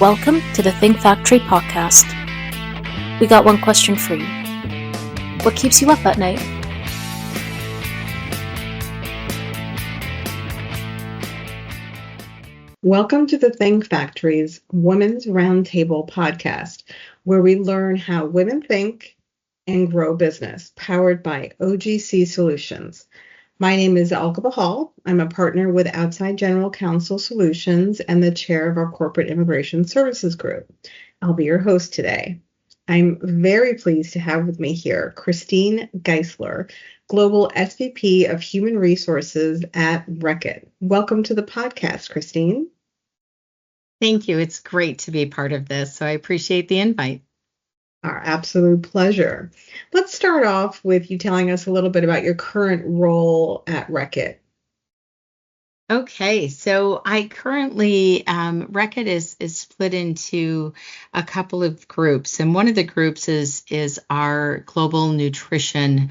Welcome to the Think Factory podcast. We got one question for you. What keeps you up at night? Welcome to the Think Factory's Women's Roundtable podcast, where we learn how women think and grow business, powered by OGC Solutions. My name is Alka Bahal. I'm a partner with Outside General Counsel Solutions and the chair of our Corporate Immigration Services Group. I'll be your host today. I'm very pleased to have with me here Christine Geissler, Global SVP of Human Resources at Reckitt. Welcome to the podcast, Christine. Thank you. It's great to be part of this, so I appreciate the invite. Our absolute pleasure. Let's start off with you telling us a little bit about your current role at Reckitt. Okay, so I currently, Reckitt is split into a couple of groups, and one of the groups is our global nutrition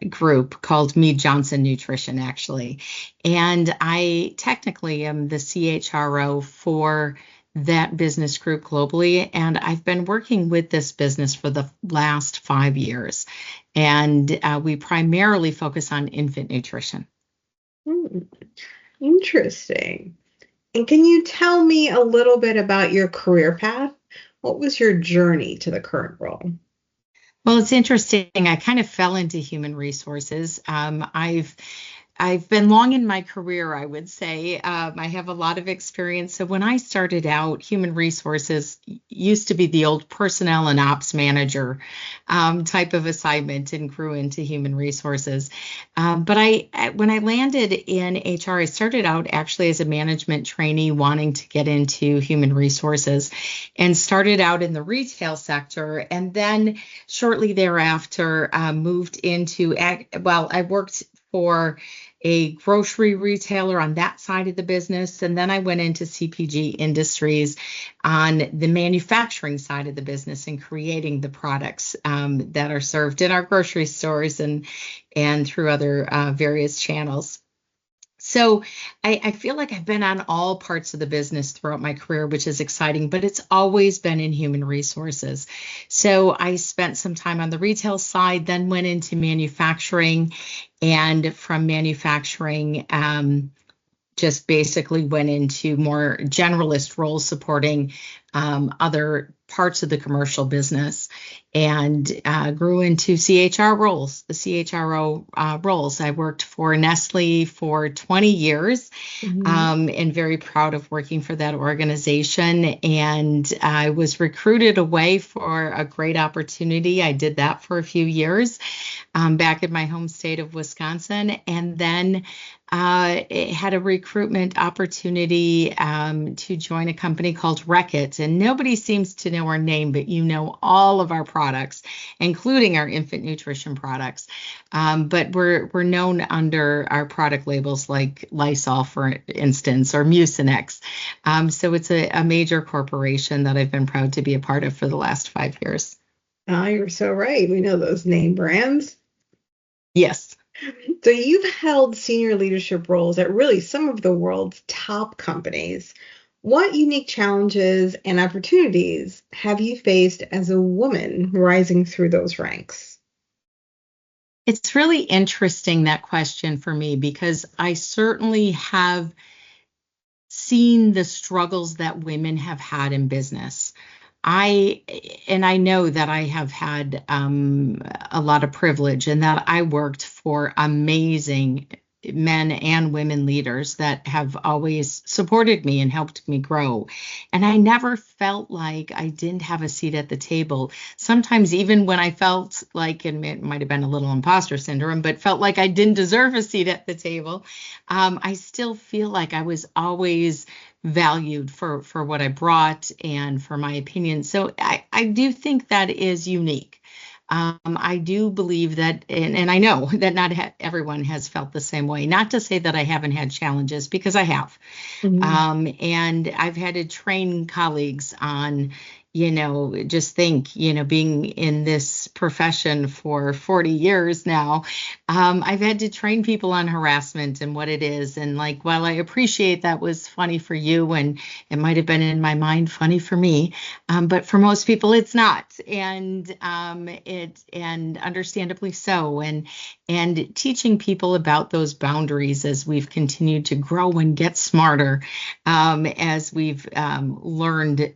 group called Mead Johnson Nutrition, actually. And I technically am the CHRO for that business group globally. And I've been working with this business for the last 5 years. And we primarily focus on infant nutrition. Interesting. And can you tell me a little bit about your career path? What was your journey to the current role? Well, it's interesting. I kind of fell into human resources. I've been long in my career, I would say. I have a lot of experience. So when I started out, human resources used to be the old personnel and ops manager type of assignment and grew into human resources. But when I landed in HR, I started out actually as a management trainee wanting to get into human resources and started out in the retail sector. And then shortly thereafter moved into, I worked for a grocery retailer on that side of the business. And then I went into CPG industries on the manufacturing side of the business and creating the products that are served in our grocery stores and through other various channels. So I feel like I've been on all parts of the business throughout my career, which is exciting, but it's always been in human resources. So I spent some time on the retail side, then went into manufacturing, and from manufacturing, just basically went into more generalist roles supporting other parts of the commercial business and grew into CHRO roles. I worked for Nestle for 20 years and very proud of working for that organization. And I was recruited away for a great opportunity. I did that for a few years back in my home state of Wisconsin. And then had a recruitment opportunity to join a company called Reckitt. And nobody seems to know our name, but you know all of our products, including our infant nutrition products. But we're known under our product labels like Lysol, for instance, or Mucinex. So it's a major corporation that I've been proud to be a part of for the last 5 years. You're so right. We know those name brands. Yes. So you've held senior leadership roles at really some of the world's top companies. What unique challenges and opportunities have you faced as a woman rising through those ranks? It's really interesting, that question for me, because I certainly have seen the struggles that women have had in business. I know that I have had a lot of privilege and that I worked for amazing men and women leaders that have always supported me and helped me grow. And I never felt like I didn't have a seat at the table. Sometimes even when I felt like, and it might have been a little imposter syndrome, but felt like I didn't deserve a seat at the table, I still feel like I was always valued for what I brought and for my opinion. So I do think that is unique. I do believe that, and I know that not everyone has felt the same way. Not to say that I haven't had challenges, because I have. And I've had to train colleagues on, just think, being in this profession for 40 years now, I've had to train people on harassment and what it is. And like, while I appreciate that was funny for you, and it might have been in my mind funny for me, but for most people, it's not. And and understandably so. And teaching people about those boundaries as we've continued to grow and get smarter, as we've learned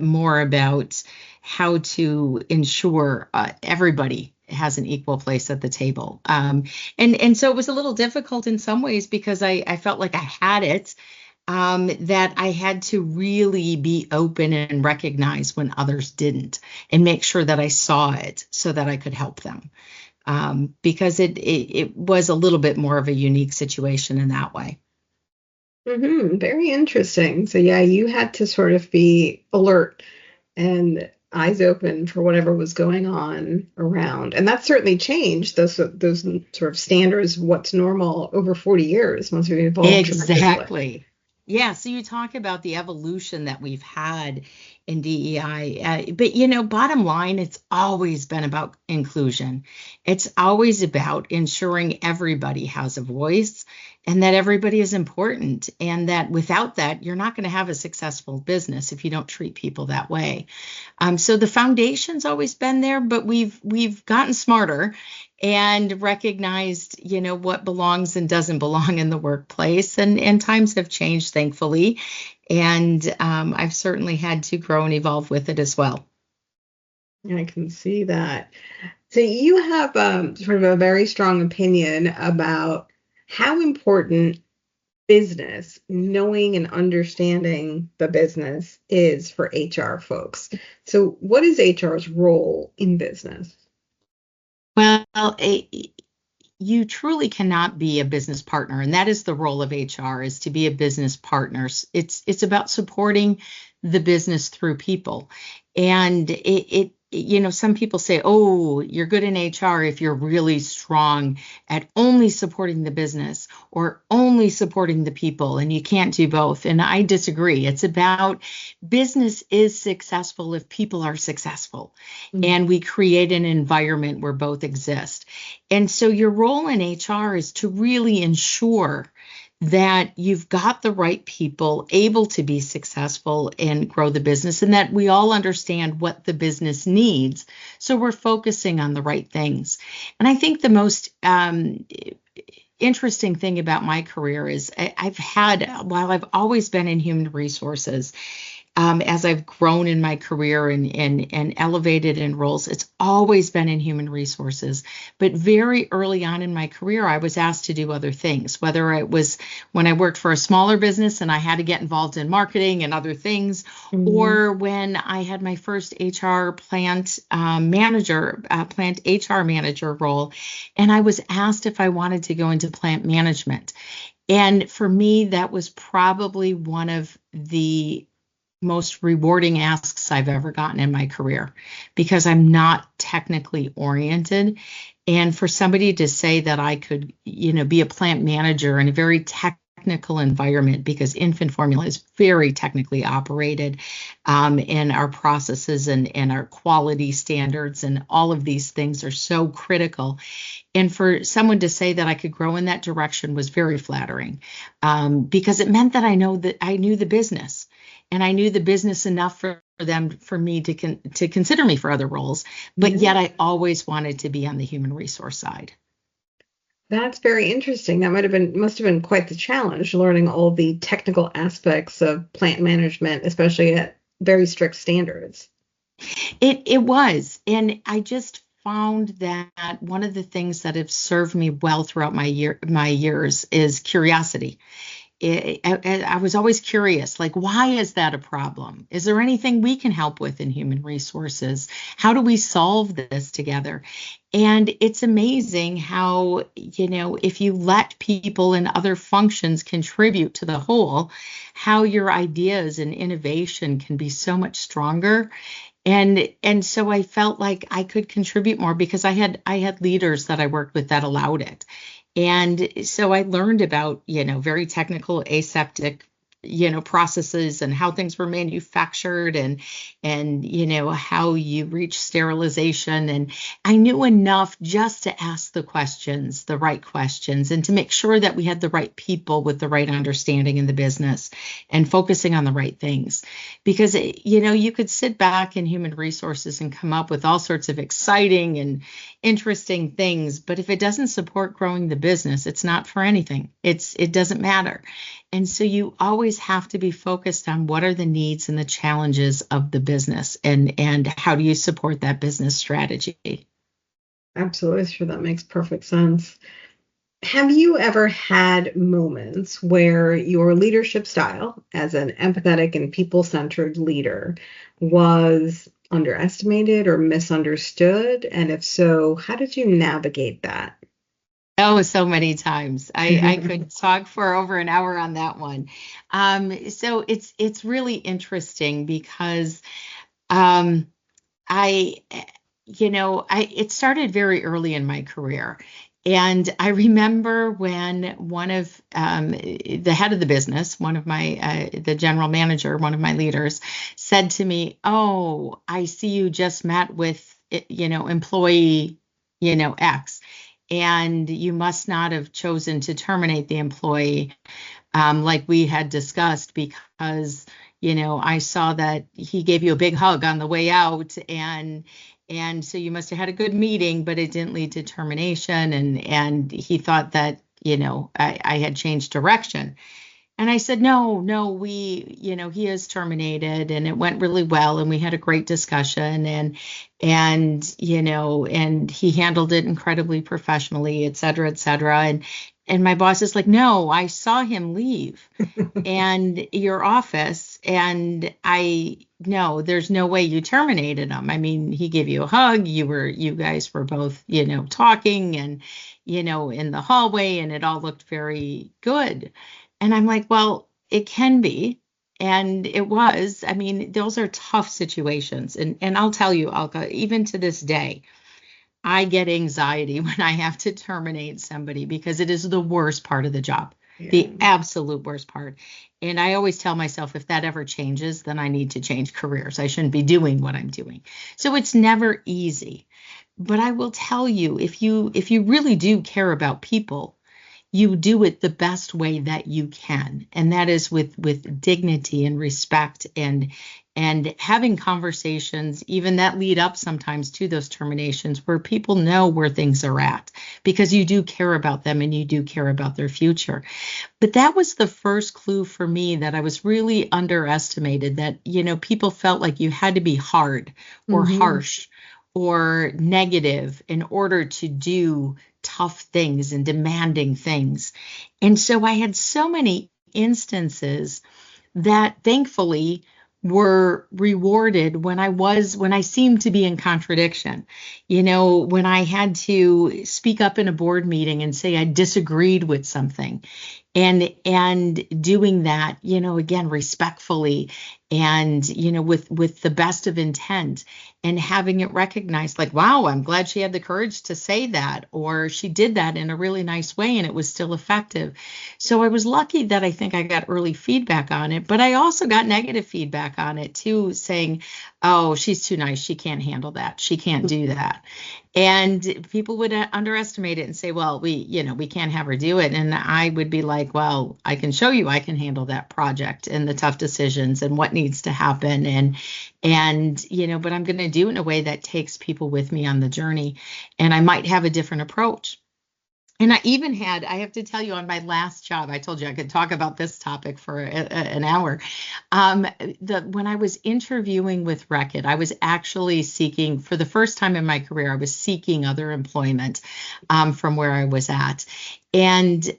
more about how to ensure everybody has an equal place at the table. And so it was a little difficult in some ways because I felt like I had it, that I had to really be open and recognize when others didn't, and make sure that I saw it so that I could help them. Because it was a little bit more of a unique situation in that way. Very interesting. So yeah, you had to sort of be alert and eyes open for whatever was going on around. And that certainly changed those sort of standards, what's normal over 40 years must have evolved tremendously. Exactly. Yeah, so you talk about the evolution that we've had in DEI, but bottom line, it's always been about inclusion. It's always about ensuring everybody has a voice and that everybody is important, and that without that, you're not going to have a successful business if you don't treat people that way. So the foundation's always been there, but we've gotten smarter and recognized, what belongs and doesn't belong in the workplace. And times have changed, thankfully. And I've certainly had to grow and evolve with it as well. I can see that. So you have sort of a very strong opinion about how important business, knowing and understanding the business, is for HR folks. So what is HR's role in business? Well, you truly cannot be a business partner, and that is the role of HR, is to be a business partner. It's about supporting the business through people. And some people say, oh, you're good in HR if you're really strong at only supporting the business or only supporting the people, and you can't do both. And I disagree. It's about business is successful if people are successful, and we create an environment where both exist. And so your role in HR is to really ensure that you've got the right people able to be successful and grow the business, and that we all understand what the business needs. So we're focusing on the right things. And I think the most interesting thing about my career is while I've always been in human resources, as I've grown in my career and elevated in roles, it's always been in human resources. But very early on in my career, I was asked to do other things, whether it was when I worked for a smaller business and I had to get involved in marketing and other things, or when I had my first plant HR manager role, and I was asked if I wanted to go into plant management. And for me, that was probably one of the most rewarding asks I've ever gotten in my career, because I'm not technically oriented. And for somebody to say that I could, be a plant manager in a very technical environment, because infant formula is very technically operated, and our processes and our quality standards and all of these things are so critical. And for someone to say that I could grow in that direction was very flattering, because it meant that I knew the business. And I knew the business enough for me to consider me for other roles, but yet I always wanted to be on the human resource side. That's very interesting. That must have been quite the challenge, learning all the technical aspects of plant management, especially at very strict standards. It was, and I just found that one of the things that have served me well throughout my years is curiosity. I was always curious, like, why is that a problem? Is there anything we can help with in human resources? How do we solve this together? And it's amazing how, if you let people in other functions contribute to the whole, how your ideas and innovation can be so much stronger. And so I felt like I could contribute more because I had leaders that I worked with that allowed it. And so I learned about, very technical aseptic processes and how things were manufactured and how you reach sterilization. And I knew enough just to ask the right questions, and to make sure that we had the right people with the right understanding in the business and focusing on the right things. Because, you could sit back in human resources and come up with all sorts of exciting and interesting things, but if it doesn't support growing the business, it's not for anything. It doesn't matter. And so you always have to be focused on what are the needs and the challenges of the business, and how do you support that business strategy. Absolutely, sure, that makes perfect sense. Have you ever had moments where your leadership style as an empathetic and people-centered leader was underestimated or misunderstood? And if so, how did you navigate that? Oh, so many times. I could talk for over an hour on that one. So it's really interesting because it started very early in my career. And I remember when one of the head of the business, one of the general manager, one of my leaders, said to me, "Oh, I see you just met with, employee, X, and you must not have chosen to terminate the employee like we had discussed, because, I saw that he gave you a big hug on the way out, and so you must have had a good meeting, but it didn't lead to termination." And he thought that, I had changed direction. And I said, no, he is terminated, and it went really well, and we had a great discussion, and he handled it incredibly professionally, et cetera, et cetera. And my boss is like, "No, I saw him leave and your office, and no, there's no way you terminated him. I mean, he gave you a hug. You guys were both, talking and, in the hallway, and it all looked very good." And I'm like, well, it can be. And it was. I mean, those are tough situations. And I'll tell you, Alka, even to this day, I get anxiety when I have to terminate somebody, because it is the worst part of the job, the absolute worst part. And I always tell myself, if that ever changes, then I need to change careers. I shouldn't be doing what I'm doing. So it's never easy. But I will tell you, if you really do care about people, you do it the best way that you can. And that is with dignity and respect, and having conversations, even that lead up sometimes to those terminations, where people know where things are at, because you do care about them and you do care about their future. But that was the first clue for me that I was really underestimated, that, people felt like you had to be hard or harsh or negative in order to do tough things and demanding things. And so I had so many instances that thankfully were rewarded when I seemed to be in contradiction. When I had to speak up in a board meeting and say I disagreed with something, and doing that, again, respectfully, and, with the best of intent, and having it recognized, like, wow, I'm glad she had the courage to say that, or she did that in a really nice way and it was still effective. So I was lucky that I think I got early feedback on it, but I also got negative feedback on it too, saying, "Oh, she's too nice. She can't handle that. She can't do that." And people would underestimate it and say, "Well, we can't have her do it." And I would be like, "Well, I can show you I can handle that project and the tough decisions and what needs to happen. But I'm going to do it in a way that takes people with me on the journey. And I might have a different approach." And I have to tell you, on my last job, I told you I could talk about this topic for an hour. When I was interviewing with Reckitt, I was actually seeking, for the first time in my career, I was seeking other employment from where I was at. And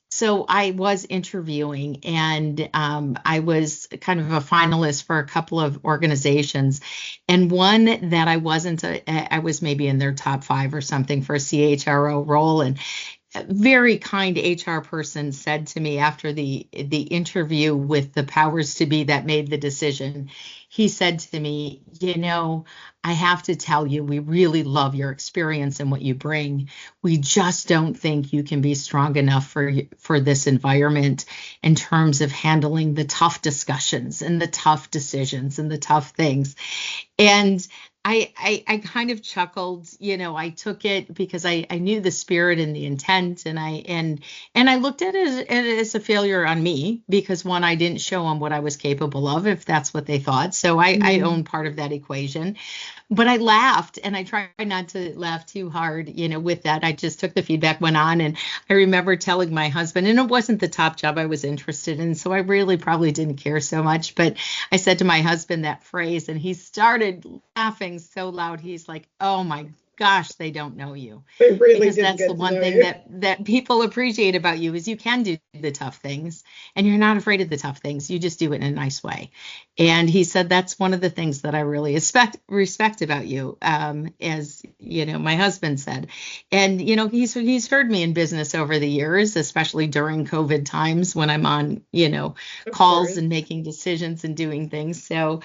so I was interviewing, and I was kind of a finalist for a couple of organizations, and one that I wasn't, I was maybe in their top 5 or something for a CHRO role. a very kind HR person said to me after the interview with the powers to be that made the decision. He said to me, I have to tell you, we really love your experience and what you bring. We just don't think you can be strong enough for this environment in terms of handling the tough discussions and the tough decisions and the tough things. And I kind of chuckled, I took it because I knew the spirit and the intent, and I looked at it as a failure on me because, one, I didn't show them what I was capable of, if that's what they thought. So I own part of that equation. But I laughed, and I tried not to laugh too hard, with that. I just took the feedback, went on, and I remember telling my husband, and it wasn't the top job I was interested in, so I really probably didn't care so much. But I said to my husband that phrase, and he started laughing so loud. He's like, "Oh my gosh, they don't know you." They really Because didn't that's get the to one know thing you. that people appreciate about you is you can do the tough things, and you're not afraid of the tough things. You just do it in a nice way. And he said that's one of the things that I really respect about you, as my husband said. And he's heard me in business over the years, especially during COVID times when I'm on Of calls course. and making decisions and doing things. So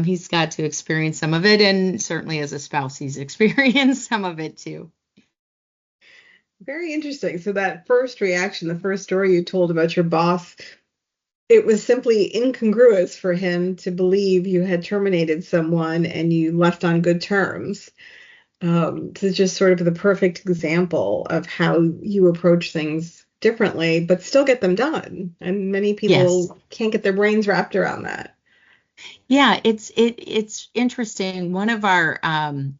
he's got to experience some of it, and certainly as a spouse, he's experienced some of it too. Very interesting. So that first reaction, the first story you told about your boss, it was simply incongruous for him to believe you had terminated someone and you left on good terms. It's just sort of the perfect example of how you approach things differently, but still get them done. And many Yes. people can't get their brains wrapped around that. Yeah, it's interesting. One of our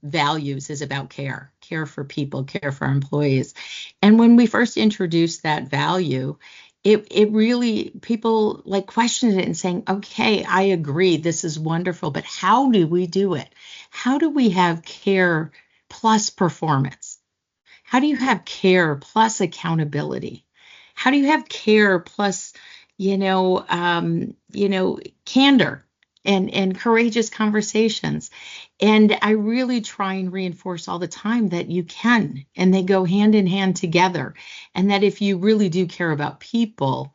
values is about care for people, care for our employees. And when we first introduced that value, it really, people like questioned it and saying, okay, I agree, this is wonderful, but how do we do it? How do we have care plus performance? How do you have care plus accountability? How do you have care plus, candor and courageous conversations? And I really try and reinforce all the time that you can, and they go hand in hand together. And that if you really do care about people,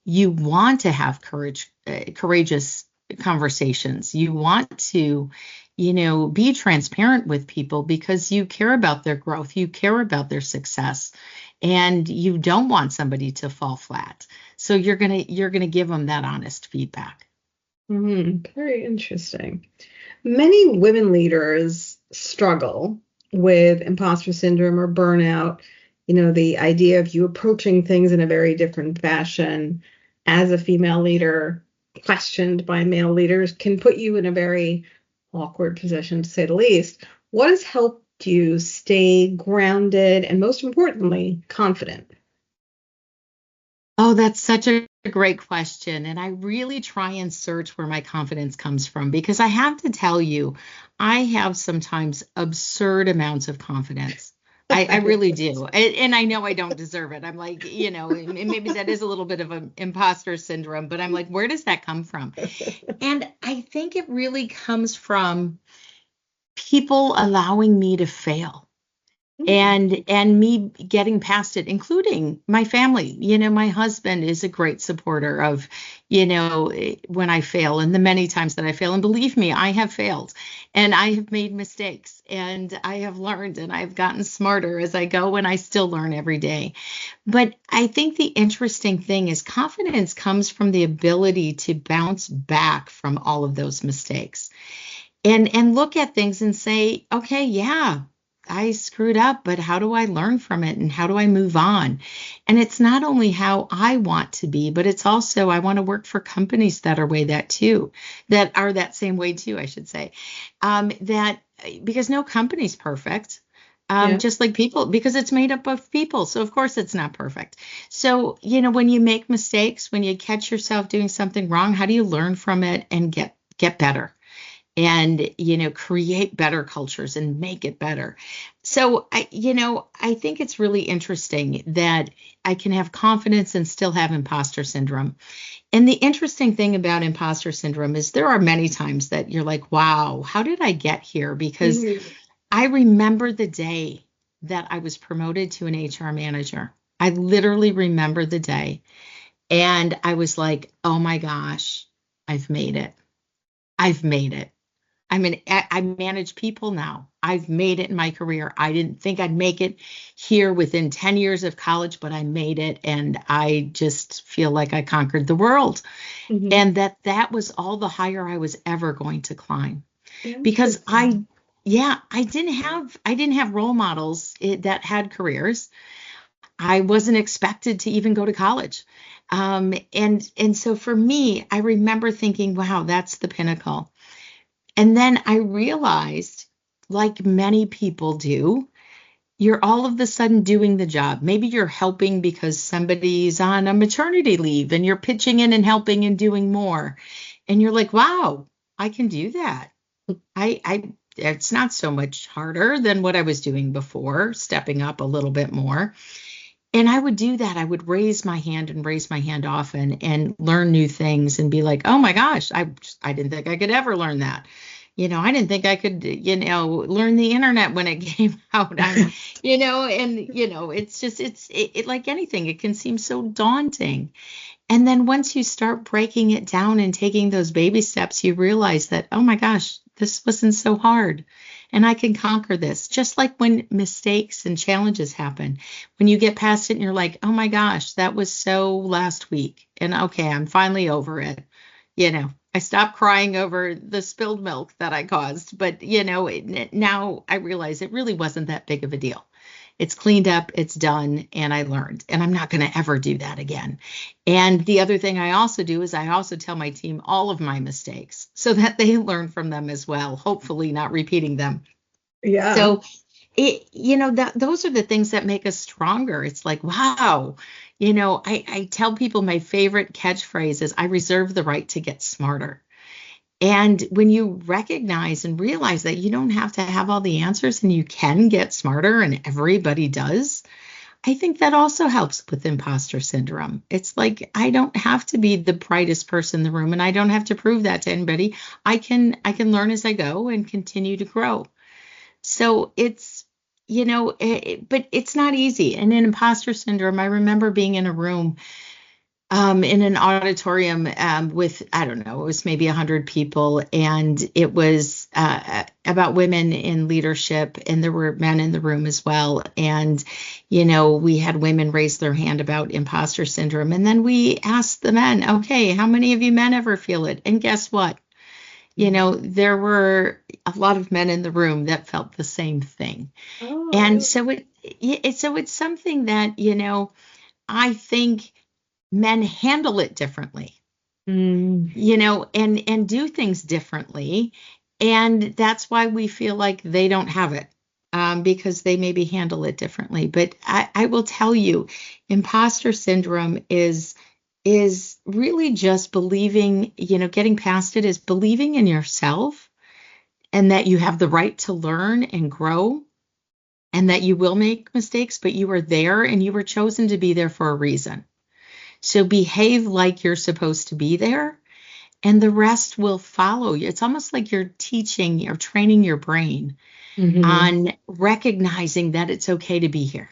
you want to have courageous conversations. You want to, be transparent with people because you care about their growth, you care about their success, and you don't want somebody to fall flat. So you're gonna give them that honest feedback. Very interesting. Many women leaders struggle with imposter syndrome or burnout. The idea of you approaching things in a very different fashion as a female leader, questioned by male leaders, can put you in a very awkward position, to say the least. What has helped you stay grounded and, most importantly, confident? Oh, that's such a great question. And I really try and search where my confidence comes from because I have to tell you, I have sometimes absurd amounts of confidence. I really do. And I know I don't deserve it. I'm like, and maybe that is a little bit of an imposter syndrome, but I'm like, where does that come from? And I think it really comes from people allowing me to fail and me getting past it, including my family. My husband is a great supporter of, when I fail and the many times that I fail. And believe me, I have failed and I have made mistakes and I have learned and I've gotten smarter as I go, and I still learn every day. But I think the interesting thing is confidence comes from the ability to bounce back from all of those mistakes and look at things and say, okay, yeah, I screwed up, but how do I learn from it and how do I move on? And it's not only how I want to be, but it's also I want to work for companies that are that same way too, I should say. That because no company's perfect. Yeah. Just like people, because it's made up of people. So of course it's not perfect. So, when you make mistakes, when you catch yourself doing something wrong, how do you learn from it and get better? And create better cultures and make it better. So I think it's really interesting that I can have confidence and still have imposter syndrome. And the interesting thing about imposter syndrome is there are many times that you're like, wow, how did I get here? Because Mhm. I remember the day that I was promoted to an HR manager. I literally remember the day. And I was like, oh my gosh, I've made it. I've made it. I manage people now. I've made it in my career. I didn't think I'd make it here within 10 years of college, but I made it. And I just feel like I conquered the world. Mhm. And that was all the higher I was ever going to climb. Because Interesting. I didn't have role models that had careers. I wasn't expected to even go to college. And so for me, I remember thinking, wow, that's the pinnacle. And then I realized, like many people do, you're all of a sudden doing the job. Maybe you're helping because somebody's on a maternity leave and you're pitching in and helping and doing more. And you're like, wow, I can do that. It's not so much harder than what I was doing before, stepping up a little bit more. And I would do that. I would raise my hand and raise my hand often and learn new things and be like, oh my gosh, I didn't think I could ever learn that. I didn't think I could, learn the internet when it came out. It's just, it like anything, it can seem so daunting. And then once you start breaking it down and taking those baby steps, you realize that, oh my gosh, this wasn't so hard. And I can conquer this. Just like when mistakes and challenges happen, when you get past it and you're like, oh my gosh, that was so last week. And okay, I'm finally over it. I stopped crying over the spilled milk that I caused. But, now I realize it really wasn't that big of a deal. It's cleaned up, it's done, and I learned. And I'm not going to ever do that again. And the other thing I also do is I also tell my team all of my mistakes so that they learn from them as well, hopefully not repeating them. Yeah. So those are the things that make us stronger. It's like, wow, I tell people my favorite catchphrase is I reserve the right to get smarter. And when you recognize and realize that you don't have to have all the answers and you can get smarter and everybody does, I think that also helps with imposter syndrome. It's like I don't have to be the brightest person in the room and I don't have to prove that to anybody. I can learn as I go and continue to grow. So but it's not easy. And in imposter syndrome, I remember being in a room in an auditorium with, I don't know, it was maybe 100 people, and it was about women in leadership, and there were men in the room as well. And, we had women raise their hand about imposter syndrome. And then we asked the men, okay, how many of you men ever feel it? And guess what? There were a lot of men in the room that felt the same thing. And Oh, so it's something that, I think men handle it differently, mm, and do things differently. And that's why we feel like they don't have it, because they maybe handle it differently. But I will tell you, imposter syndrome is really just believing, getting past it is believing in yourself and that you have the right to learn and grow and that you will make mistakes, but you are there and you were chosen to be there for a reason. So behave like you're supposed to be there, and the rest will follow you. It's almost like you're teaching or training your brain mhm. on recognizing that it's okay to be here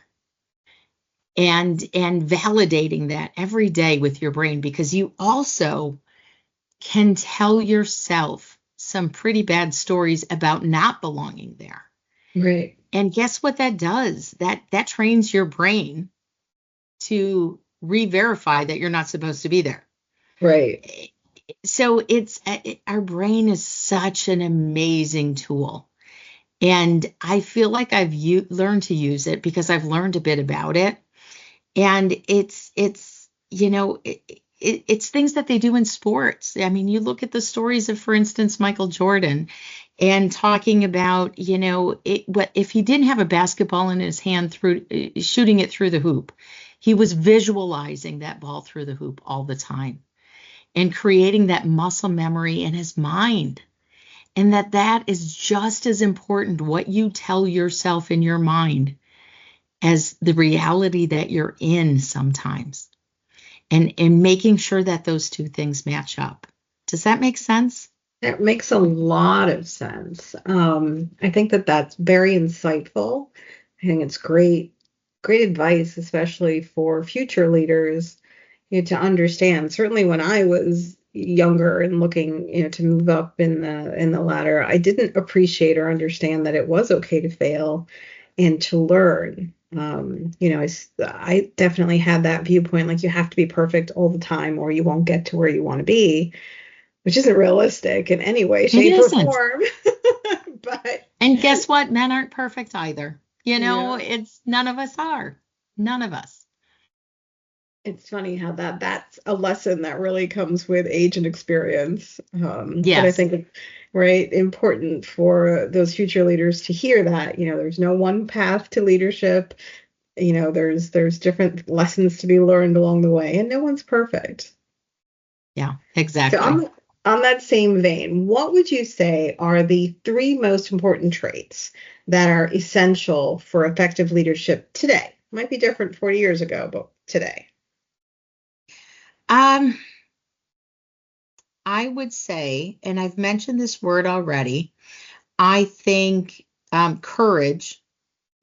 and validating that every day with your brain, because you also can tell yourself some pretty bad stories about not belonging there. Right. And guess what that does? That trains your brain to re-verify that you're not supposed to be there. Right. So our brain is such an amazing tool. And I feel like I've learned to use it because I've learned a bit about it. And it's things that they do in sports. I mean, you look at the stories of, for instance, Michael Jordan, and talking about, what if he didn't have a basketball in his hand through shooting it through the hoop, he was visualizing that ball through the hoop all the time and creating that muscle memory in his mind. And that is just as important, what you tell yourself in your mind, as the reality that you're in sometimes. And making sure that those two things match up. Does that make sense? That makes a lot of sense. I think that that's very insightful. I think it's great great advice, especially for future leaders, to understand. Certainly when I was younger and looking, to move up in the ladder, I didn't appreciate or understand that it was okay to fail and to learn. I definitely had that viewpoint, like you have to be perfect all the time or you won't get to where you want to be, which isn't realistic in any way, shape, or form. But and guess what? Men aren't perfect either. Yeah. It's none of us are. None of us. It's funny how that's a lesson that really comes with age and experience. But I Yes. think it's right important for those future leaders to hear that, there's no one path to leadership. There's different lessons to be learned along the way, and no one's perfect. Yeah, So exactly. on that same vein, what would you say are the 3 most important traits that are essential for effective leadership today? Might be different 40 years ago, but today. I would say, and I've mentioned this word already, I think courage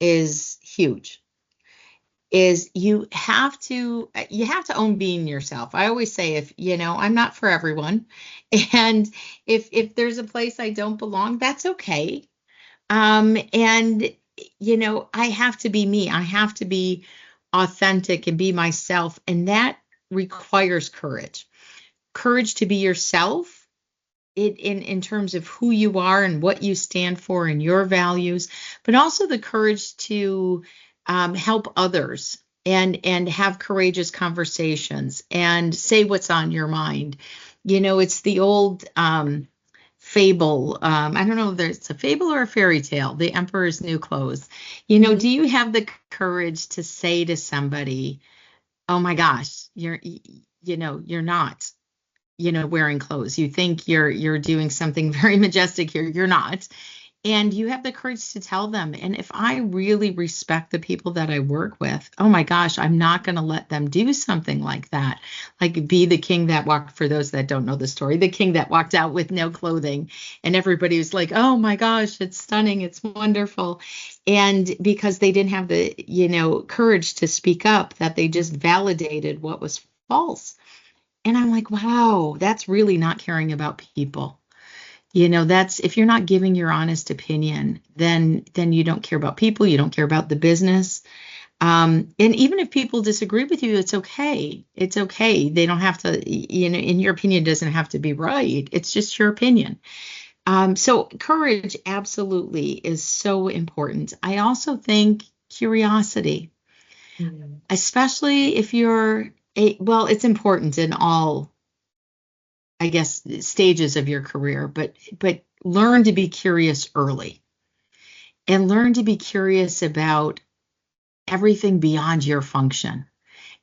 is huge. Is you have to own being yourself. I always say, if I'm not for everyone, and if there's a place I don't belong, that's okay. And I have to be me. I have to be authentic and be myself, and that requires courage. Courage to be yourself in terms of who you are and what you stand for and your values, but also the courage to help others and have courageous conversations and say what's on your mind. It's the old fable. I don't know if it's a fable or a fairy tale, The Emperor's New Clothes. Do you have the courage to say to somebody, oh my gosh, you're not wearing clothes. You think you're doing something very majestic here. You're not. And you have the courage to tell them. And if I really respect the people that I work with, oh my gosh, I'm not going to let them do something like that. Like be the king that walked, for those that don't know the story, the king that walked out with no clothing. And everybody was like, oh my gosh, it's stunning. It's wonderful. And because they didn't have the, courage to speak up, that they just validated what was false. And I'm like, wow, that's really not caring about people. That's, if you're not giving your honest opinion, then you don't care about people. You don't care about the business. And even if people disagree with you, it's okay. It's okay. They don't have to, in your opinion doesn't have to be right. It's just your opinion. So courage absolutely is so important. I also think curiosity, especially if you're it's important in all, I guess, stages of your career, but learn to be curious early and learn to be curious about everything beyond your function.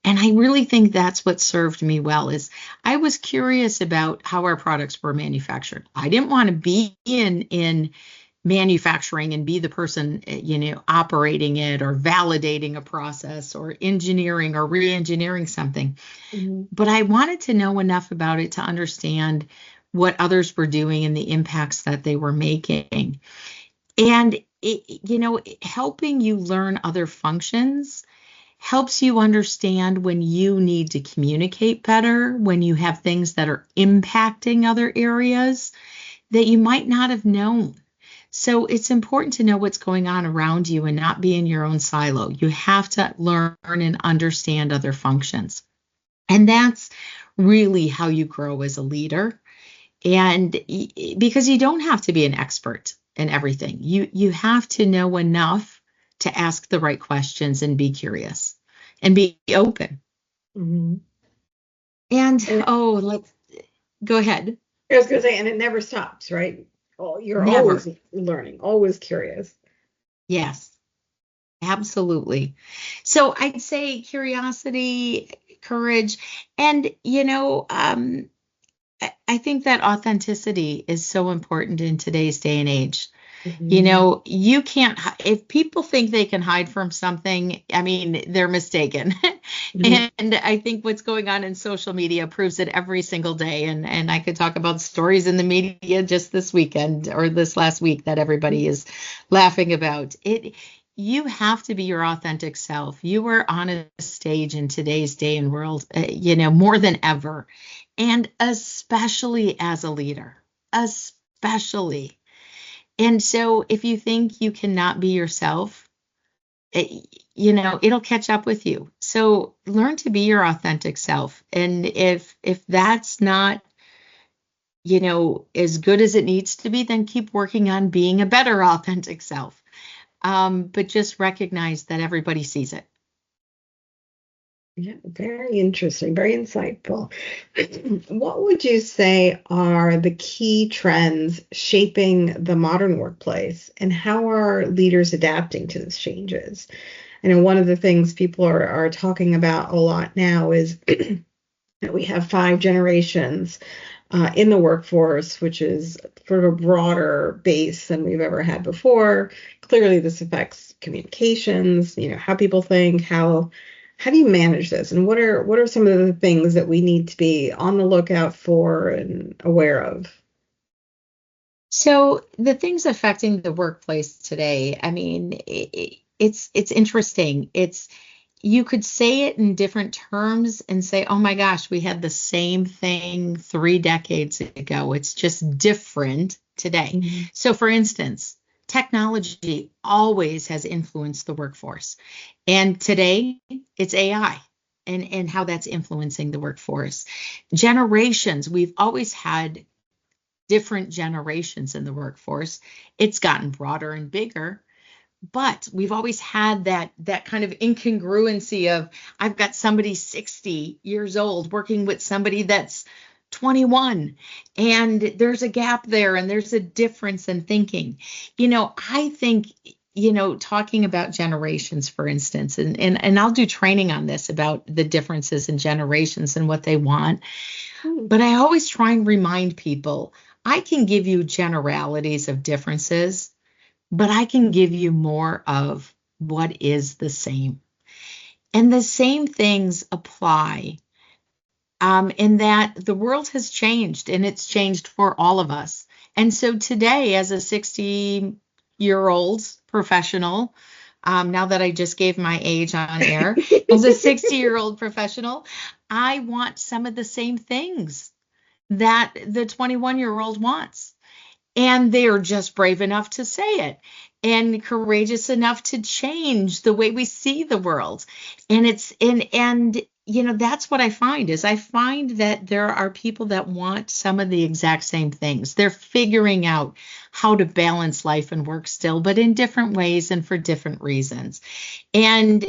And I really think that's what served me well, is I was curious about how our products were manufactured. I didn't want to be in manufacturing and be the person, operating it or validating a process or engineering or re-engineering something. Mm-hmm. But I wanted to know enough about it to understand what others were doing and the impacts that they were making. And, helping you learn other functions helps you understand when you need to communicate better, when you have things that are impacting other areas that you might not have known. So it's important to know what's going on around you and not be in your own silo. You have to learn and understand other functions. And that's really how you grow as a leader. And because you don't have to be an expert in everything, you have to know enough to ask the right questions and be curious and be open. Mm-hmm. And let's go ahead. I was going to say, and it never stops, right? You're never. Always learning, always curious. Yes, absolutely. So I'd say curiosity, courage, and, I think that authenticity is so important in today's day and age. Mm-hmm. You can't, if people think they can hide from something, I mean, they're mistaken. Mm-hmm. And I think what's going on in social media proves it every single day. And I could talk about stories in the media just this weekend or this last week that everybody is laughing about. you have to be your authentic self. You are on a stage in today's day and world, more than ever, and especially as a leader, especially. And so if you think you cannot be yourself, it'll catch up with you. So learn to be your authentic self. And if that's not, as good as it needs to be, then keep working on being a better authentic self. But just recognize that everybody sees it. Yeah, very interesting, very insightful. What would you say are the key trends shaping the modern workplace, and how are leaders adapting to these changes? I know one of the things people are talking about a lot now is that we have 5 generations in the workforce, which is sort of a broader base than we've ever had before. Clearly, this affects communications, how people think, how do you manage this? And what are some of the things that we need to be on the lookout for and aware of? So the things affecting the workplace today, I mean, it's interesting. You could say it in different terms and say, oh my gosh, we had the same thing 3 decades ago. It's just different today. Mm-hmm. So for instance, technology always has influenced the workforce. And today it's AI and how that's influencing the workforce. Generations, we've always had different generations in the workforce. It's gotten broader and bigger. But we've always had that kind of incongruency of I've got somebody 60 years old working with somebody that's 21, and there's a gap there, and there's a difference in thinking. I think, talking about generations, for instance, and I'll do training on this about the differences in generations and what they want. But I always try and remind people, I can give you generalities of differences, but I can give you more of what is the same. And the same things apply in that the world has changed, and it's changed for all of us. And so today, as a 60-year-old professional, now that I just gave my age on air, as a 60-year-old professional, I want some of the same things that the 21-year-old wants. And they are just brave enough to say it and courageous enough to change the way we see the world. And that's what I find that there are people that want some of the exact same things. They're figuring out how to balance life and work still, but in different ways and for different reasons. And,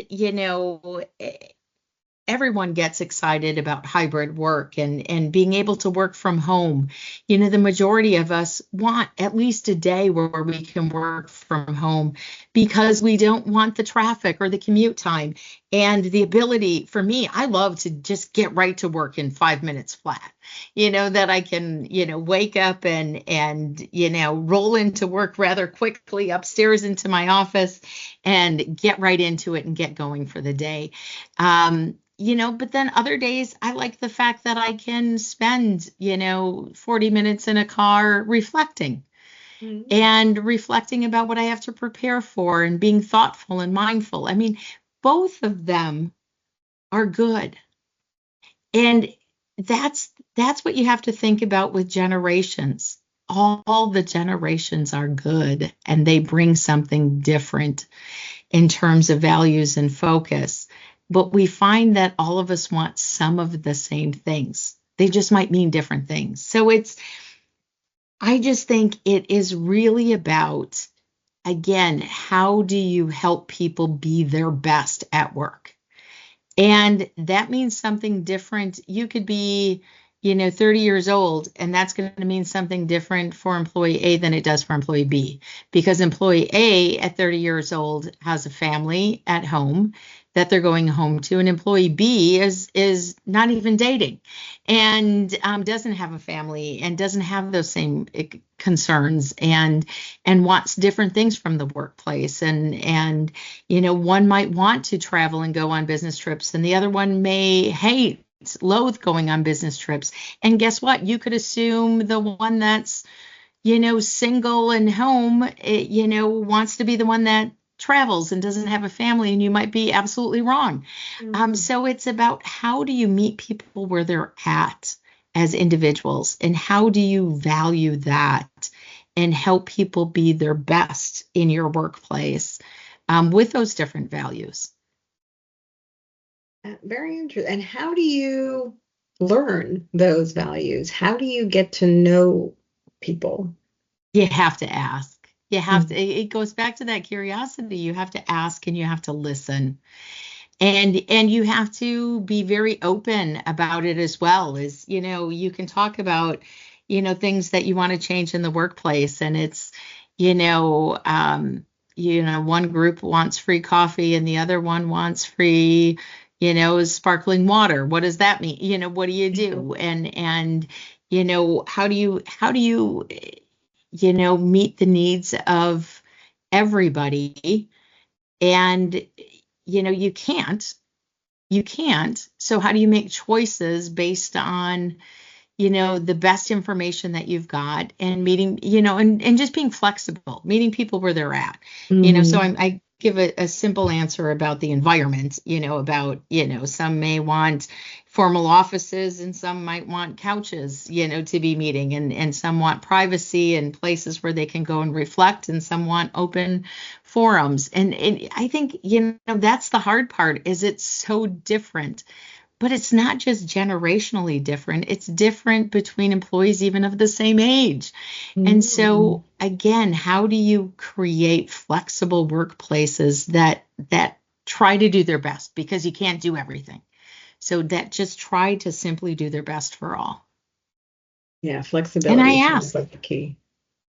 everyone gets excited about hybrid work and being able to work from home. The majority of us want at least a day where we can work from home because we don't want the traffic or the commute time. And the ability, for me, I love to just get right to work in 5 minutes flat, that I can, wake up and roll into work rather quickly upstairs into my office and get right into it and get going for the day. But then other days I like the fact that I can spend, 40 minutes in a car reflecting and reflecting about what I have to prepare for and being thoughtful and mindful. I mean, both of them are good. And that's what you have to think about with generations. All the generations are good, and they bring something different in terms of values and focus. But we find that all of us want some of the same things. They just might mean different things. So I just think it is really about, again, how do you help people be their best at work? And that means something different. You could be, 30 years old, and that's going to mean something different for employee A than it does for employee B, because employee A at 30 years old has a family at home that they're going home to, and employee B is not even dating and doesn't have a family and doesn't have those same concerns and wants different things from the workplace. And one might want to travel and go on business trips, and the other one may loathe going on business trips. And guess what? You could assume the one that's, single and home, wants to be the one that travels and doesn't have a family, and you might be absolutely wrong. So it's about, how do you meet people where they're at as individuals, and how do you value that and help people be their best in your workplace with those different values. Very interesting. And how do you learn those values? How do you get to know people? You have to ask. You have to, it goes back to that curiosity. You have to ask, and you have to listen. And you have to be very open about it as well. As you can talk about, things that you want to change in the workplace, and it's, one group wants free coffee and the other one wants free, sparkling water. What does that mean? What do you do? And how do you meet the needs of everybody? And you can't. So how do you make choices based on, the best information that you've got, and meeting, and just being flexible, meeting people where they're at, so I give a simple answer about the environment, about, some may want formal offices and some might want couches, to be meeting, and some want privacy and places where they can go and reflect, and some want open forums. And I think, that's the hard part, is it's so different. But it's not just generationally different. It's different between employees even of the same age. And so, again, how do you create flexible workplaces that try to do their best? Because you can't do everything. So that just try to simply do their best for all. Yeah, flexibility. And I ask, is like the key.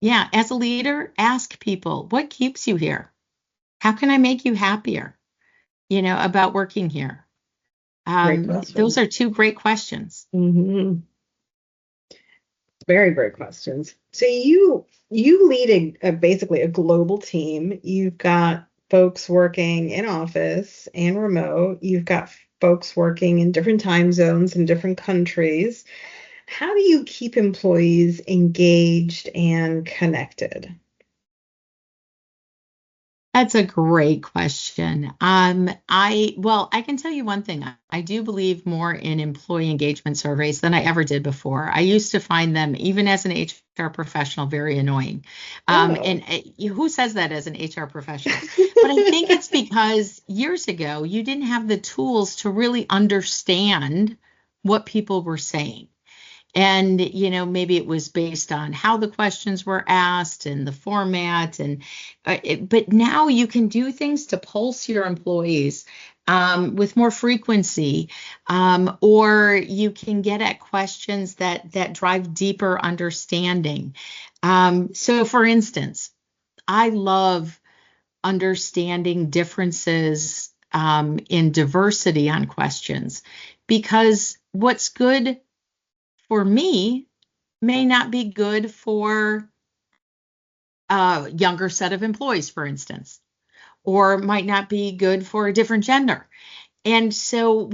Yeah, as a leader, ask people, what keeps you here? How can I make you happier, about working here? Those are two great questions. Very great questions. So you lead basically a global team. You've got folks working in office and remote. You've got folks working in different time zones in different countries. How do you keep employees engaged and connected? That's a great question. I can tell you one thing. I do believe more in employee engagement surveys than I ever did before. I used to find them, even as an HR professional, very annoying. And who says that as an HR professional? But I think it's because years ago, you didn't have the tools to really understand what people were saying. And, maybe it was based on how the questions were asked and the format. But now you can do things to pulse your employees with more frequency, or you can get at questions that drive deeper understanding. So, for instance, I love understanding differences in diversity on questions, because what's good for me may not be good for a younger set of employees, for instance, or might not be good for a different gender. And so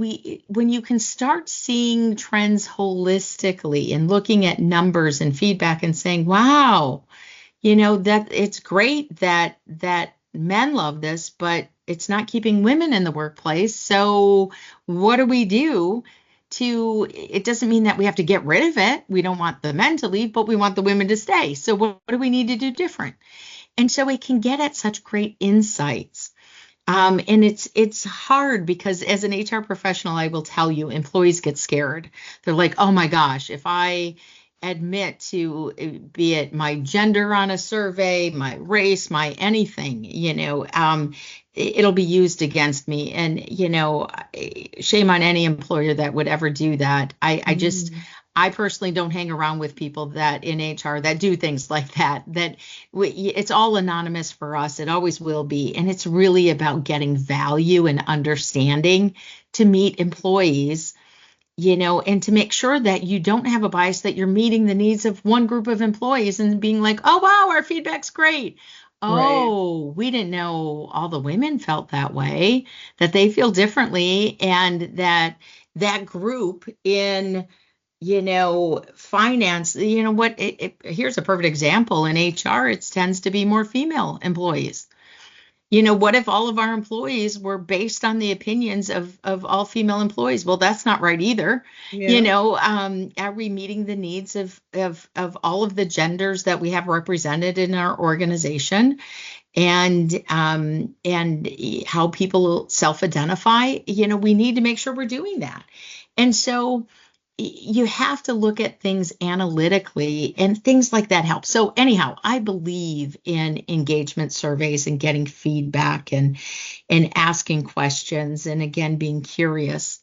when you can start seeing trends holistically and looking at numbers and feedback and saying, wow, that it's great that men love this, but it's not keeping women in the workplace. So what do we do? It doesn't mean that we have to get rid of it. We don't want the men to leave, but we want the women to stay. So what do we need to do different? And so it can get at such great insights. And it's hard, because as an HR professional, I will tell you, employees get scared. They're like, oh my gosh, if I admit to, be it my gender on a survey, my race, my anything, it'll be used against me. And, shame on any employer that would ever do that. I personally don't hang around with people that in HR that do things like that, it's all anonymous for us. It always will be. And it's really about getting value and understanding to meet employees, and to make sure that you don't have a bias, that you're meeting the needs of one group of employees and being like, oh, wow, our feedback's great. Oh, we didn't know all the women felt that way, that they feel differently, and that group in, finance, here's a perfect example. In HR, it tends to be more female employees. What if all of our employees were based on the opinions of all female employees? Well, that's not right either. Yeah. Are we meeting the needs of all of the genders that we have represented in our organization, and how people self-identify? We need to make sure we're doing that. And so you have to look at things analytically, and things like that help. So anyhow, I believe in engagement surveys and getting feedback and asking questions, and again, being curious,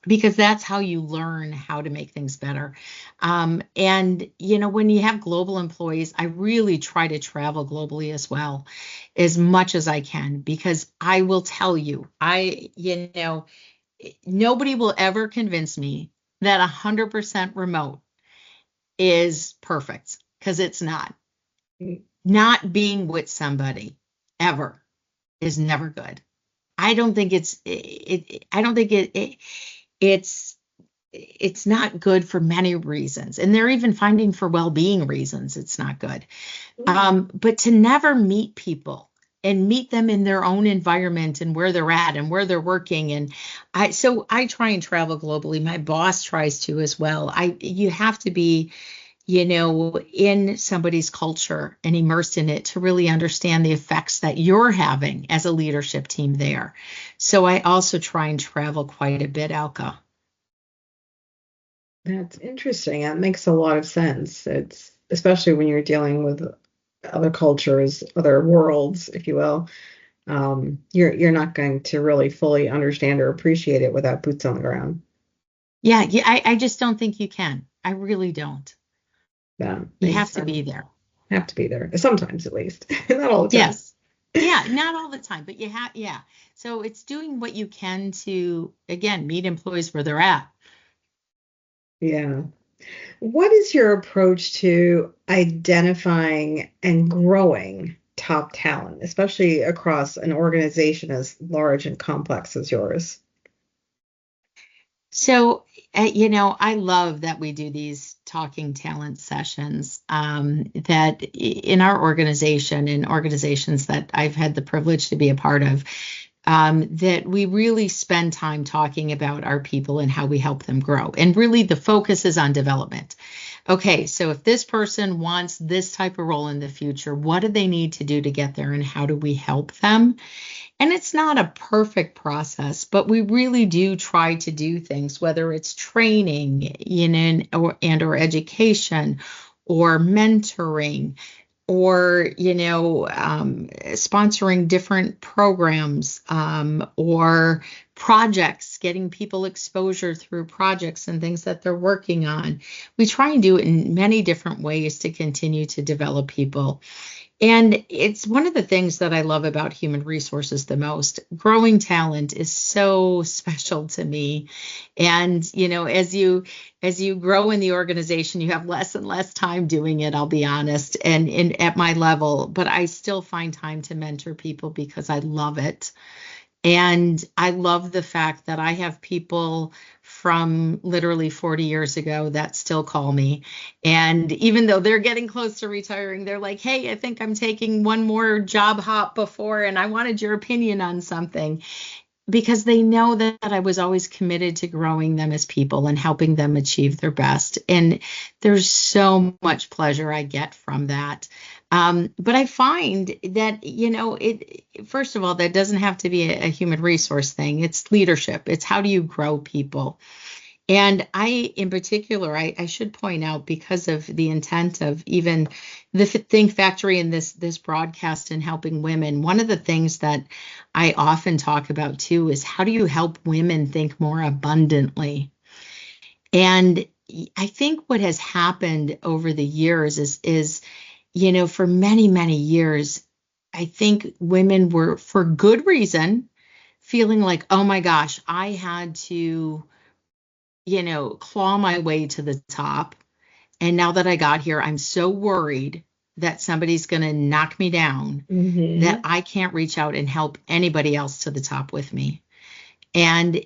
because that's how you learn how to make things better. And when you have global employees, I really try to travel globally as well, as much as I can, because I will tell you, nobody will ever convince me that 100% remote is perfect, because it's not. Not being with somebody ever is never good. I don't think it's not good for many reasons, and they're even finding for well-being reasons it's not good. But to never meet people and meet them in their own environment and where they're at and where they're working. And I try and travel globally. My boss tries to as well. You have to be, in somebody's culture and immersed in it to really understand the effects that you're having as a leadership team there. So I also try and travel quite a bit, Alka. That's interesting. That makes a lot of sense. It's especially when you're dealing with other cultures, other worlds, if you will. You're not going to really fully understand or appreciate it without boots on the ground. Yeah, I just don't think you can. I really don't. Yeah, you have to be there. Have to be there sometimes, at least. Not all the time. Yes. Yeah, not all the time, but you have. Yeah. So it's doing what you can to, again, meet employees where they're at. Yeah. What is your approach to identifying and growing top talent, especially across an organization as large and complex as yours? So, I love that we do these talking talent sessions, that in our organization and organizations that I've had the privilege to be a part of, that we really spend time talking about our people and how we help them grow. And really the focus is on development. Okay, so if this person wants this type of role in the future, what do they need to do to get there, and how do we help them? And it's not a perfect process, but we really do try to do things, whether it's training, or education, or mentoring, or sponsoring different programs, or projects, getting people exposure through projects and things that they're working on. We try and do it in many different ways to continue to develop people. And it's one of the things that I love about human resources the most. Growing talent is so special to me. And, as you grow in the organization, you have less and less time doing it, I'll be honest, and at my level, but I still find time to mentor people because I love it. And I love the fact that I have people from literally 40 years ago that still call me. And even though they're getting close to retiring, they're like, hey, I think I'm taking one more job hop before, and I wanted your opinion on something. Because they know that I was always committed to growing them as people and helping them achieve their best. And there's so much pleasure I get from that. But I find that, first of all, that doesn't have to be a human resource thing. It's leadership. It's how do you grow people? And in particular, I should point out, because of the intent of even the Think Factory and this broadcast and helping women, one of the things that I often talk about too is how do you help women think more abundantly? And I think what has happened over the years is for many, many years, I think women were, for good reason, feeling like, oh my gosh, I had to claw my way to the top. And now that I got here, I'm so worried that somebody's going to knock me down, that I can't reach out and help anybody else to the top with me. And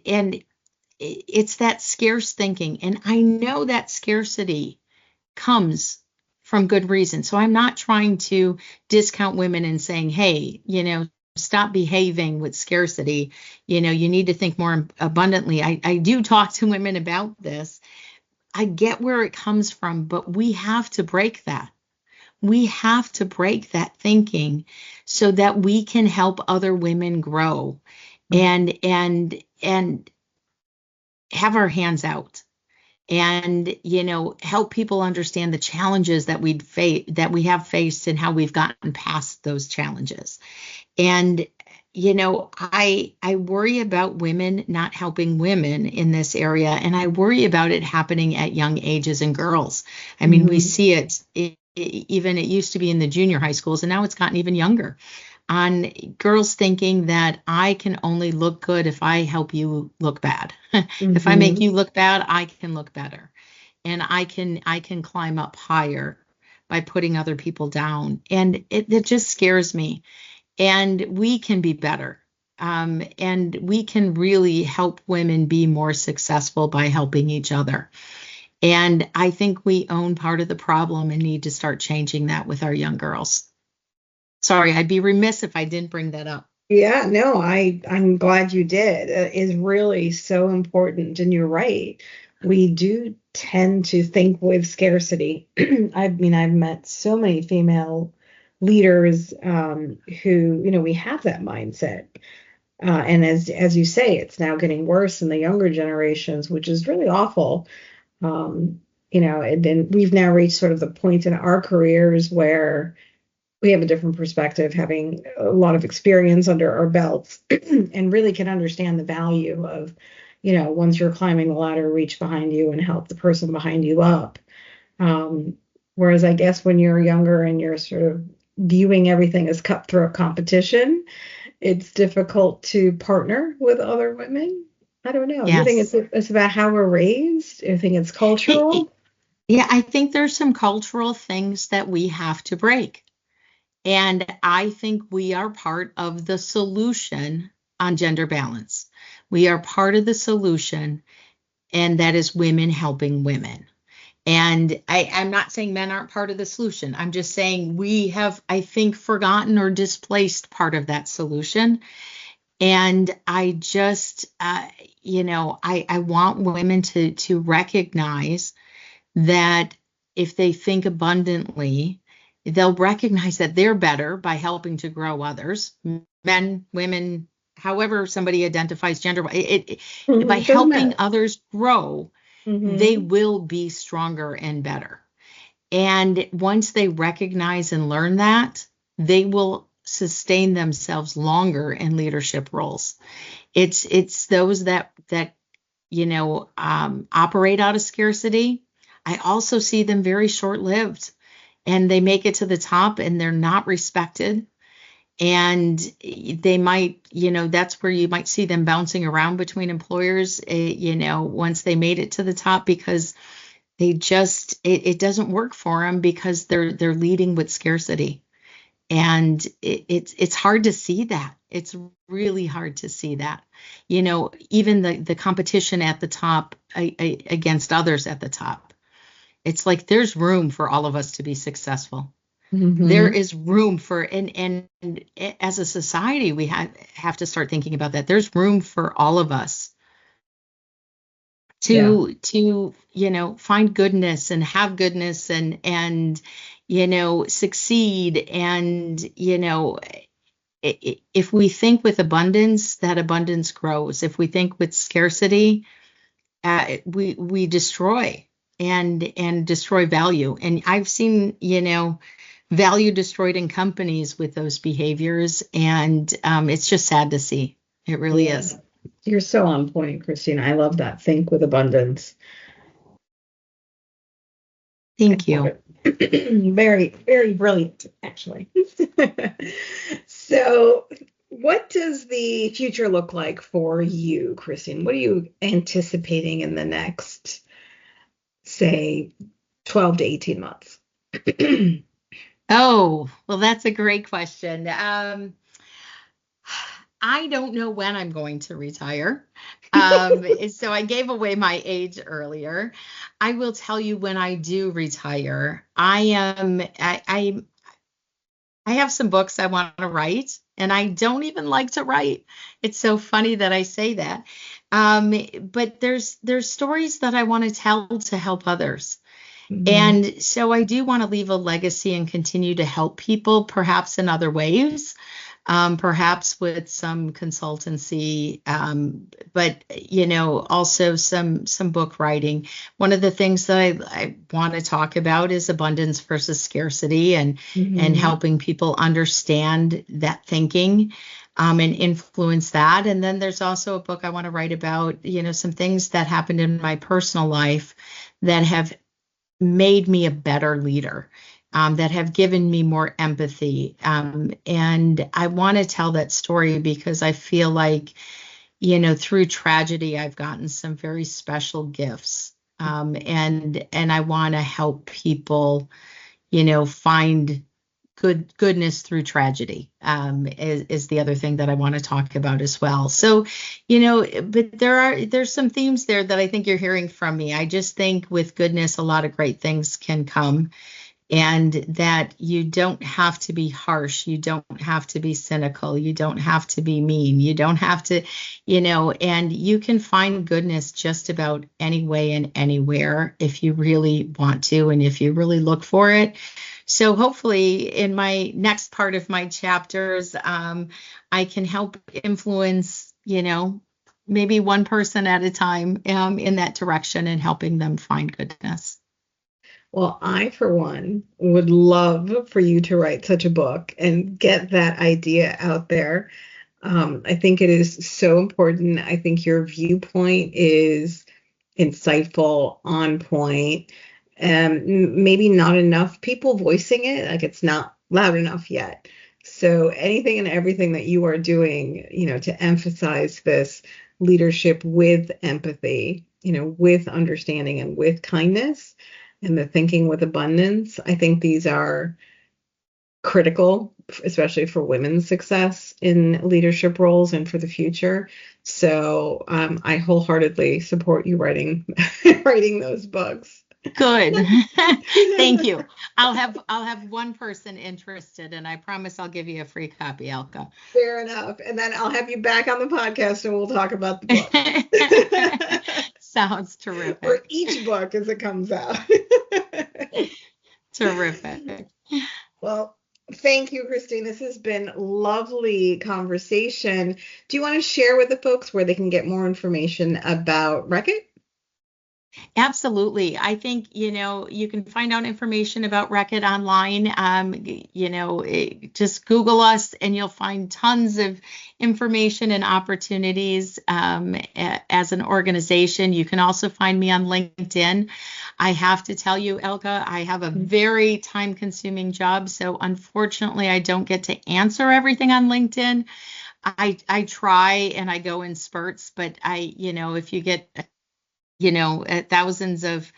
it's that scarce thinking. And I know that scarcity comes from good reason. So I'm not trying to discount women and saying, hey, stop behaving with scarcity. You need to think more abundantly. I do talk to women about this. I get where it comes from, but we have to break that. We have to break that thinking so that we can help other women grow and have our hands out and help people understand the challenges that we have faced and how we've gotten past those challenges. And I worry about women not helping women in this area, and I worry about it happening at young ages and girls. I mean, we see it even, it used to be in the junior high schools, and now it's gotten even younger, on girls thinking that I can only look good if I help you look bad. If I make you look bad, I can look better, and I can climb up higher by putting other people down. And it just scares me. And we can be better. And we can really help women be more successful by helping each other. And I think we own part of the problem and need to start changing that with our young girls. Sorry, I'd be remiss if I didn't bring that up. Yeah, no, I'm glad you did. It is really so important. And you're right. We do tend to think with scarcity. I've met so many female leaders who, we have that mindset. And as you say, it's now getting worse in the younger generations, which is really awful. And then we've now reached sort of the point in our careers where we have a different perspective, having a lot of experience under our belts and really can understand the value of, once you're climbing the ladder, reach behind you and help the person behind you up. Whereas I guess when you're younger and you're sort of viewing everything as cutthroat competition, it's difficult to partner with other women. I don't know. Yes. You think it's about how we're raised? You think it's cultural? Yeah, I think there's some cultural things that we have to break. And I think we are part of the solution on gender balance. We are part of the solution, and that is women helping women. And I'm not saying men aren't part of the solution. I'm just saying we have, I think, forgotten or displaced part of that solution. And I just, I want women to recognize that if they think abundantly, they'll recognize that they're better by helping to grow others, men, women, however somebody identifies gender. By helping others grow, they will be stronger and better. And once they recognize and learn that, they will sustain themselves longer in leadership roles. It's those that operate out of scarcity. I also see them very short-lived, and they make it to the top and they're not respected. And they might, that's where you might see them bouncing around between employers, once they made it to the top, because they just, it doesn't work for them because they're leading with scarcity. And it's hard to see that. It's really hard to see that, even the competition at the top against others at the top. It's like there's room for all of us to be successful. There is room for, and as a society, we have to start thinking about that. There's room for all of us to find goodness and have goodness and succeed. And, if we think with abundance, that abundance grows. If we think with scarcity, we destroy and destroy value. And I've seen, value destroyed in companies with those behaviors. And it's just sad to see. It really is. You're so on point, Christine. I love that. Think with abundance. Thank you. Very, very brilliant, actually. So what does the future look like for you, Christine? What are you anticipating in the next, say, 12 to 18 months? Oh, well, that's a great question. I don't know when I'm going to retire. So I gave away my age earlier. I will tell you when I do retire, I have some books I want to write, And I don't even like to write. It's so funny that I say that. But there's stories that I want to tell to help others. Mhm. And so I do want to leave a legacy and continue to help people, perhaps in other ways, perhaps with some consultancy, but also some book writing. One of the things that I want to talk about is abundance versus scarcity, and Mhm. helping people understand that thinking. And influence that. And then there's also a book I want to write about, some things that happened in my personal life that have made me a better leader, that have given me more empathy. And I want to tell that story because I feel like, through tragedy, I've gotten some very special gifts. And I want to help people, find goodness through tragedy, is the other thing that I want to talk about as well. So, but there's some themes there that I think you're hearing from me. I just think with goodness, a lot of great things can come, and that you don't have to be harsh. You don't have to be cynical. You don't have to be mean. You don't have to, and you can find goodness just about any way and anywhere if you really want to, and if you really look for it. So hopefully in my next part of my chapters, I can help influence, maybe one person at a time, in that direction, and helping them find goodness. Well, I, for one, would love for you to write such a book and get that idea out there. I think it is so important. I think your viewpoint is insightful, on point, and maybe not enough people voicing it. Like it's not loud enough yet. So anything and everything that you are doing, to emphasize this leadership with empathy, with understanding and with kindness, and the thinking with abundance, I think these are critical, especially for women's success in leadership roles and for the future. So I wholeheartedly support you writing writing those books. Good. Thank you. I'll have one person interested, and I promise I'll give you a free copy, Alka. Fair enough. And then I'll have you back on the podcast and we'll talk about the book. Sounds terrific. Or each book as it comes out. Terrific. Well, thank you, Christine. This has been lovely conversation. Do you want to share with the folks where they can get more information about Reckitt? Absolutely. I think, you can find out information about Reckitt online. Just Google us and you'll find tons of information and opportunities, as an organization. You can also find me on LinkedIn. I have to tell you, Alka, I have a very time-consuming job, so unfortunately, I don't get to answer everything on LinkedIn. I try and I go in spurts, but if you get thousands of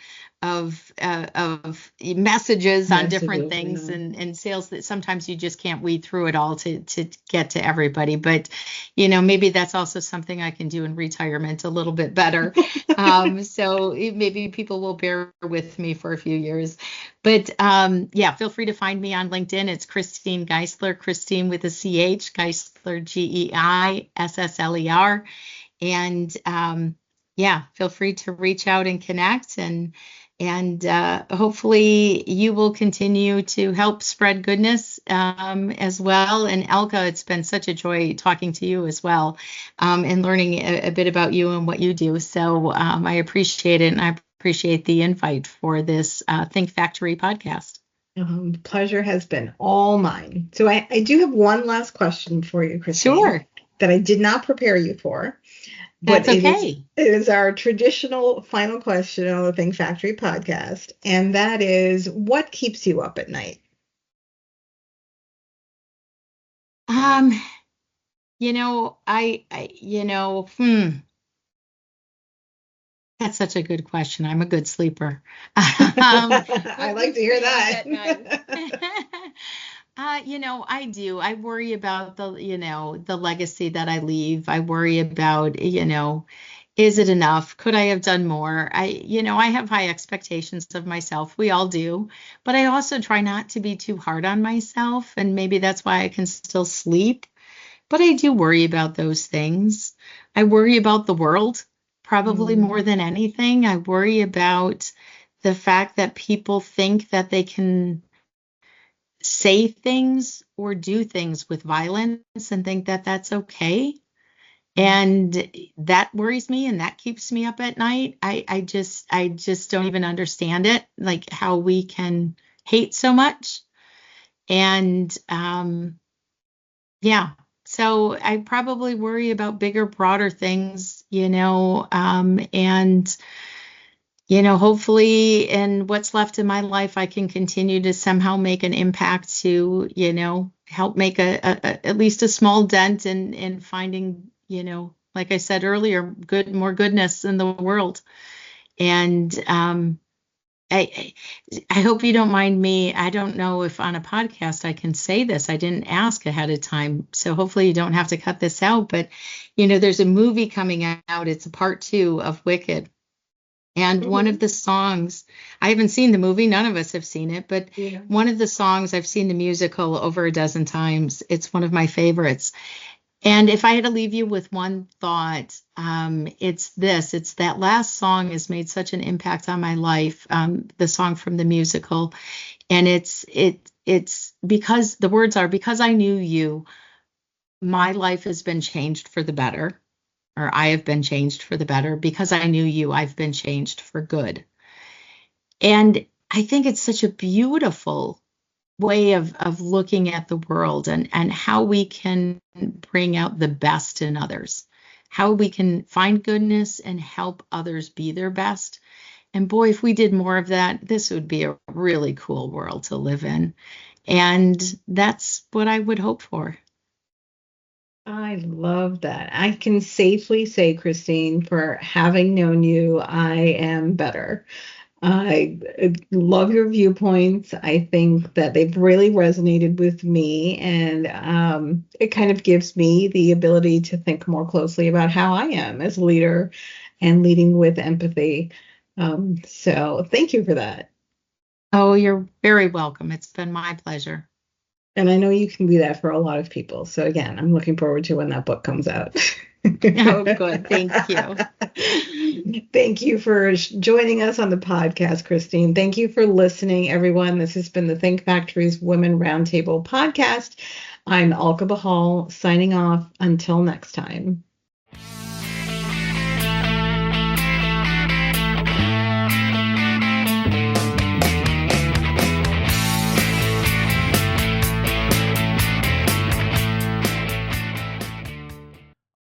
messages on different things, and sales, that sometimes you just can't weed through it all to get to everybody. But maybe that's also something I can do in retirement a little bit better. So maybe people will bear with me for a few years. But yeah, feel free to find me on LinkedIn. It's Christine Geissler, Christine with a CH, Geissler, Geissler. And yeah, feel free to reach out and connect, and hopefully you will continue to help spread goodness, as well. And Alka, it's been such a joy talking to you as well, and learning a bit about you and what you do. So I appreciate it, and I appreciate the invite for this Think Factory podcast. Pleasure has been all mine. So I do have one last question for you, Christine. Sure. That I did not prepare you for. That's okay. It is our traditional final question on the Think Factory podcast, and that is, what keeps you up at night? That's such a good question. I'm a good sleeper. I like to hear that. I do. I worry about the legacy that I leave. I worry about, is it enough? Could I have done more? I have high expectations of myself. We all do. But I also try not to be too hard on myself. And maybe that's why I can still sleep. But I do worry about those things. I worry about the world, probably Mm. more than anything. I worry about the fact that people think that they can say things or do things with violence and think that that's okay. And that worries me and that keeps me up at night. I just don't even understand it, like how we can hate so much. And yeah, so I probably worry about bigger, broader things, and hopefully in what's left of my life, I can continue to somehow make an impact to, help make at least a small dent in finding, like I said earlier, more goodness in the world. And I I hope you don't mind me. I don't know if on a podcast I can say this. I didn't ask ahead of time, so hopefully you don't have to cut this out. But there's a movie coming out. It's a part two of Wicked. And one of Mhm. the songs, I haven't seen the movie, none of us have seen it, but Yeah. one of the songs, I've seen the musical over a dozen times. It's one of my favorites. And if I had to leave you with one thought, it's this. It's that last song has made such an impact on my life, the song from the musical. And it's because the words are, because I knew you, my life has been changed for the better, or I have been changed for the better. Because I knew you, I've been changed for good. And I think it's such a beautiful way of looking at the world, and how we can bring out the best in others, how we can find goodness and help others be their best. And boy, if we did more of that, this would be a really cool world to live in. And that's what I would hope for. I love that. I can safely say, Christine, for having known you, I am better. I love your viewpoints. I think that they've really resonated with me, and it kind of gives me the ability to think more closely about how I am as a leader and leading with empathy. So thank you for that. Oh, you're very welcome. It's been my pleasure. And I know you can be that for a lot of people. So again, I'm looking forward to when that book comes out. Oh, good. Thank you. Thank you for joining us on the podcast, Christine. Thank you for listening, everyone. This has been the Think Factory's Women Roundtable podcast. I'm Alka Bahal signing off. Until next time.